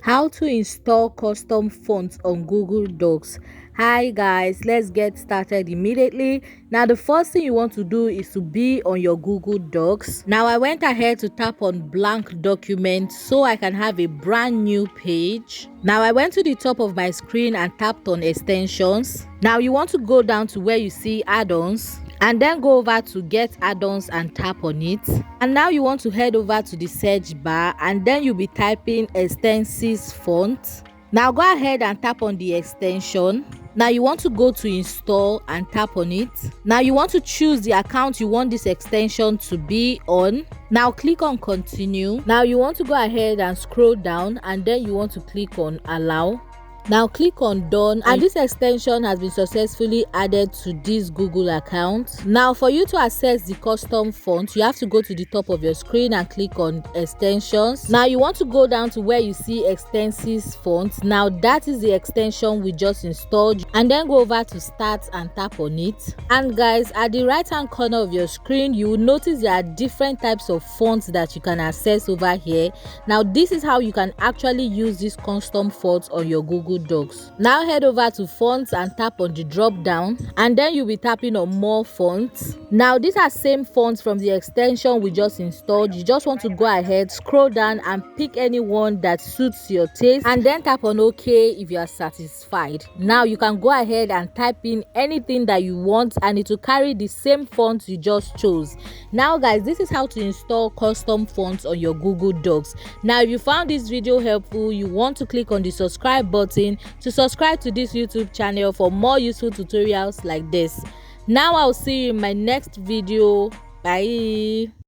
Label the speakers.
Speaker 1: How to install custom fonts on Google Docs. Hi guys, let's get started immediately. Now the first thing you want to do is to be on your Google Docs. Now I went ahead to tap on blank document so I can have a brand new page. Now I went to the top of my screen and tapped on extensions. Now you want to go down to where you see add-ons and then go over to get add-ons and tap on it. And now you want to head over to the search bar and then you'll be typing Extensis font. Now go ahead and tap on the extension. Now you want to go to install and tap on it. Now you want to choose the account you want this extension to be on. Now click on continue. Now you want to go ahead and scroll down and then you want to click on allow. Now click on done and this extension has been successfully added to this Google account. Now for you to access the custom font, you have to go to the top of your screen and click on extensions. Now you want to go down to where you see Extensis font. Now that is the extension we just installed, and then go over to start and tap on it. And guys, at the right hand corner of your screen you will notice there are different types of fonts that you can access over here. Now this is how you can actually use this custom fonts on your Google Docs. Now head over to fonts and tap on the drop down and then you'll be tapping on more fonts. Now these are same fonts from the extension we just installed. You just want to go ahead, scroll down and pick any one that suits your taste and then tap on OK if you are satisfied. Now you can go ahead and type in anything that you want and it will carry the same font you just chose. Now guys, this is how to install custom fonts on your Google Docs. Now if you found this video helpful, you want to click on the subscribe button to subscribe to this YouTube channel for more useful tutorials like this. Now I'll see you in my next video. Bye.